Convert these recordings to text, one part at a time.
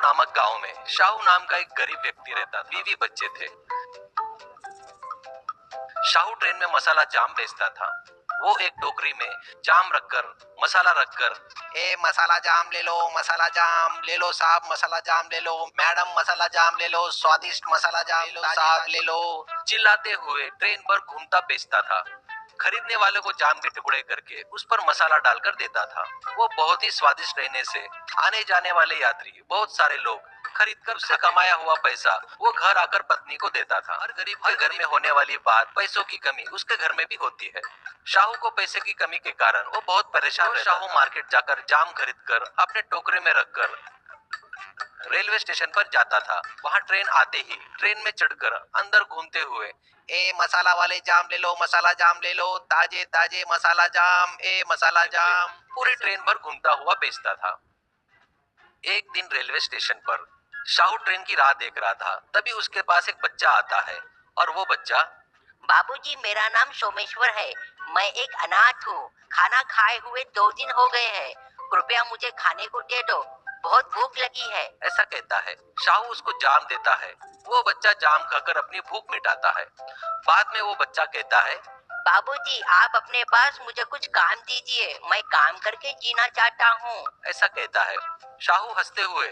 नामक गांव में शाहू नाम का एक गरीब व्यक्ति रहता। बीवी बच्चे थे। शाहू ट्रेन में मसाला जाम बेचता था। वो एक टोकरी में जाम रखकर मसाला रखकर, ए मसाला जाम ले लो, मसाला जाम ले लो साहब, मसाला जाम ले लो मैडम, मसाला जाम ले लो, स्वादिष्ट मसाला जाम ले लो साहब, ले लो, चिल्लाते हुए ट्रेन पर घूमता बेचता था। खरीदने वाले को जाम के टुकड़े करके उस पर मसाला डालकर देता था। वो बहुत ही स्वादिष्ट रहने से आने जाने वाले यात्री बहुत सारे लोग खरीदकर उससे कमाया हुआ पैसा वो घर आकर पत्नी को देता था। हर गरीब के घर में होने वाली बात, पैसों की कमी उसके घर में भी होती है। शाहू को पैसे की कमी के कारण वो बहुत परेशान रहता। शाहू मार्केट जाकर जाम खरीदकर अपने टोकरे में रखकर रेलवे स्टेशन पर जाता था। वहां ट्रेन आते ही ट्रेन में चढ़कर अंदर घूमते हुए, ए मसाला वाले जाम ले लो, मसाला जाम ले लो, ताजे ताजे मसाला जाम, ए मसाला जाम, पूरी ट्रेन भर घूमता हुआ बेचता था। एक दिन रेलवे स्टेशन पर शाहू ट्रेन की राह देख रहा था। तभी उसके पास एक बच्चा आता है और वो बच्चा, बाबूजी मेरा नाम सोमेश्वर है। मैं एक अनाथ हूँ। खाना खाए हुए 2 दिन हो गए हैं। कृपया मुझे खाने को दे दो, बहुत भूख लगी है। ऐसा कहता है। शाहू उसको जाम देता है। वो बच्चा जाम खाकर अपनी भूख मिटाता है। बाद में वो बच्चा कहता है, बाबूजी आप अपने पास मुझे कुछ काम दीजिए, मैं काम करके जीना चाहता हूँ। ऐसा कहता है। शाहू हंसते हुए,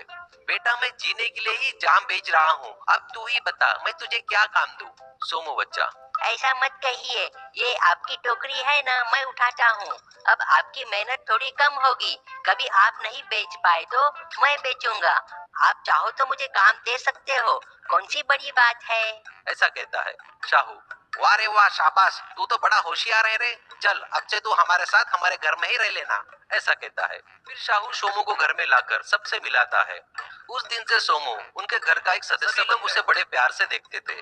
बेटा मैं जीने के लिए ही जाम बेच रहा हूँ, अब तू ही बता मैं तुझे क्या काम दूं। सोमू बच्चा, ऐसा मत कहिए, ये आपकी टोकरी है ना, मैं उठाता हूँ। अब आपकी मेहनत थोड़ी कम होगी। कभी आप नहीं बेच पाए तो मैं बेचूंगा। आप चाहो तो मुझे काम दे सकते हो, कौन सी बड़ी बात है। ऐसा कहता है। शाहू, वाह रे वाह, शाबाश, तू तो बड़ा होशियार है रे। चल अब से तू हमारे साथ हमारे घर में ही रह लेना। ऐसा कहता है। फिर शाहू सोमू को घर में लाकर सबसे मिलाता है। उस दिन से सोमू उनके घर का एक सदस्य। सब लोग उसे बड़े प्यार से देखते थे।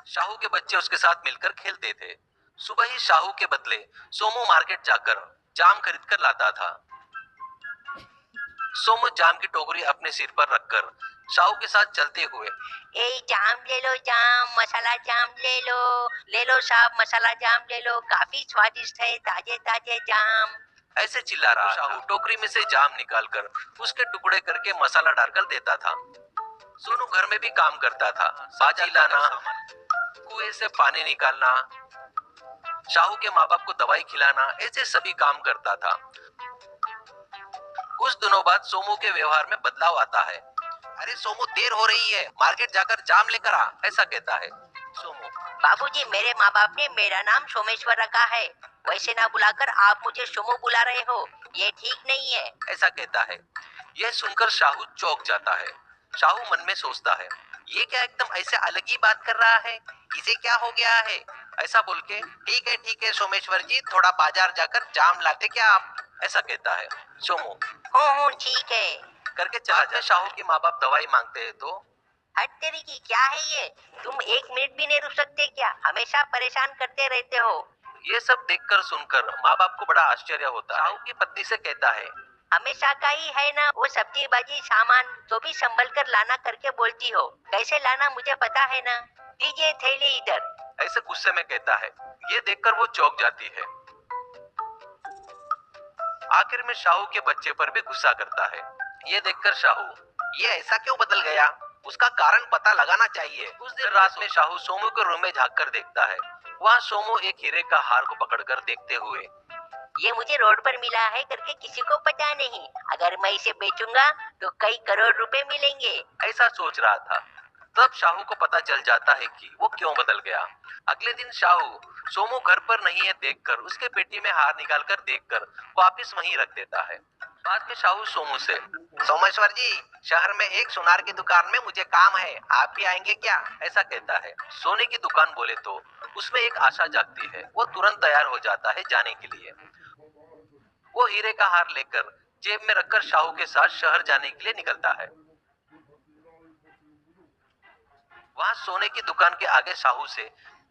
शाहू के बच्चे उसके साथ मिलकर खेलते थे। सुबह ही शाहू के बदले सोमू मार्केट जाकर जाम खरीद कर लाता था। सोमू जाम की टोकरी अपने सिर पर रखकर शाहू के साथ चलते हुए, ए जाम ले लो, जाम मसाला जाम ले लो साहब, मसाला जाम ले लो, काफी स्वादिष्ट है, ताजे ताजे जाम। ऐसे चिल्ला रहा। शाहू टोकरी में से जाम निकालकर उसके टुकड़े करके मसाला डालकर देता था। सोनू घर में भी काम करता था। बाजी लाना, कुएं से पानी निकालना, शाहू के माँ बाप को दवाई खिलाना, ऐसे सभी काम करता था। कुछ दिनों बाद सोमू के व्यवहार में बदलाव आता है। अरे सोमू, देर हो रही है, मार्केट जाकर जाम लेकर आ। ऐसा कहता है। सोमू, बाबूजी मेरे माँ बाप ने मेरा नाम सोमेश्वर रखा है, वैसे ना बुलाकर आप मुझे सोमू बुला रहे हो, ये ठीक नहीं है। ऐसा कहता है। यह सुनकर शाहू चौंक जाता है। शाहू मन में सोचता है, ये क्या एकदम ऐसे अलग ही बात कर रहा है, इसे क्या हो गया है। ऐसा बोल के, ठीक है सोमेश्वर जी, थोड़ा बाजार जाकर जाम लाते क्या आप। ऐसा कहता है। सोमू हो ठीक है करके चला जाता है। शाहू के माँ बाप दवाई मांगते हैं तो, हट तेरी की, क्या है ये, तुम 1 मिनट भी नहीं रुक सकते क्या, हमेशा परेशान करते रहते हो। ये सब देखकर सुनकर माँ बाप को बड़ा आश्चर्य होता है। शाहू की पत्नी से कहता है, हमेशा का ही है ना, वो सब्जी बाजी सामान तो भी संभल कर लाना करके बोलती हो, कैसे लाना मुझे पता है ना, दीजिए थैली इधर। ऐसे गुस्से में कहता है। ये देखकर वो चौंक जाती है। आखिर में शाहू के बच्चे पर भी गुस्सा करता है। ये देखकर शाहू, ये ऐसा क्यों बदल गया, उसका कारण पता लगाना चाहिए। उस दिन रात में शाहू सोमू के रूम में झांककर देखता है। वहाँ सोमू एक हीरे का हार को पकड़कर देखते हुए, ये मुझे रोड पर मिला है करके किसी को पता नहीं, अगर मैं इसे बेचूंगा तो कई करोड़ रुपए मिलेंगे। ऐसा सोच रहा था। तब शाहू को पता चल जाता है कि वो क्यों बदल गया। अगले दिन शाहू सोमू घर पर नहीं है देखकर उसके पेटी में हार निकालकर देखकर वापस वहीं रख देता है। बाद में शाहू सोमू से, सोमेश्वर जी, शहर में एक सुनार की दुकान में मुझे काम है, आप भी आएंगे क्या। ऐसा कहता है। सोने की दुकान बोले तो उसमें एक आशा जागती है। वो तुरंत तैयार हो जाता है जाने के लिए। वो हीरे का हार लेकर जेब में रखकर शाहू के साथ शहर जाने के लिए निकलता है। वहाँ सोने की दुकान के आगे शाहू से,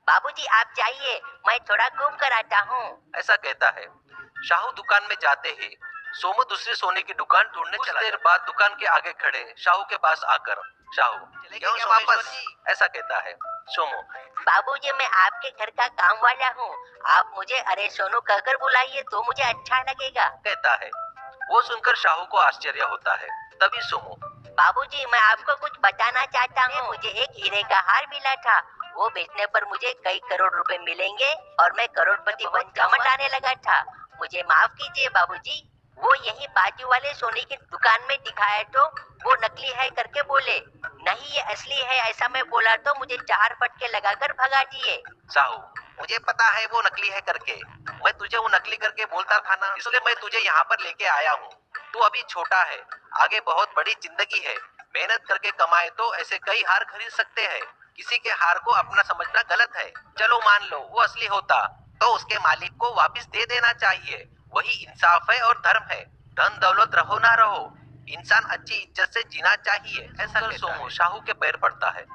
बाबूजी आप जाइए, मैं थोड़ा घूम कर आता हूँ। ऐसा कहता है। शाहू दुकान में जाते ही सोमू दूसरी सोने की दुकान ढूंढने चला। देर बाद दुकान के आगे खड़े शाहू के पास आकर, शाहू क्यों वापस, ऐसा कहता है। सोमू, बाबूजी मैं आपके घर का काम वाला हूँ, आप मुझे अरे सोनू कहकर बुलाइए तो मुझे अच्छा लगेगा। कहता है। वो सुनकर शाहू को आश्चर्य होता है। तभी सोमू, बाबूजी, मैं आपको कुछ बताना चाहता हूँ। मुझे एक हीरे का हार मिला था, वो बेचने पर मुझे कई करोड़ रुपए मिलेंगे और मैं करोड़पति बन घमंड आने लगा था। मुझे माफ कीजिए बाबूजी। वो यही बाजू वाले सोने की दुकान में दिखाया तो वो नकली है करके बोले, नहीं ये असली है ऐसा मैं बोला तो मुझे 4 फटके लगाकर भगा दिए। साहू, मुझे पता है वो नकली है करके। मैं तुझे वो नकली करके बोलता था ना, इसलिए मैं तुझे यहाँ पर लेके आया हूँ। तू अभी छोटा है, आगे बहुत बड़ी जिंदगी है। मेहनत करके कमाए तो ऐसे कई हार खरीद सकते हैं। किसी के हार को अपना समझना गलत है। चलो मान लो वो असली होता तो उसके मालिक को वापस दे देना चाहिए। वही इंसाफ है और धर्म है। धन दौलत रहो ना रहो, इंसान अच्छी इज्जत से जीना चाहिए। ऐसा कर सोमू शाहू के पैर पड़ता है।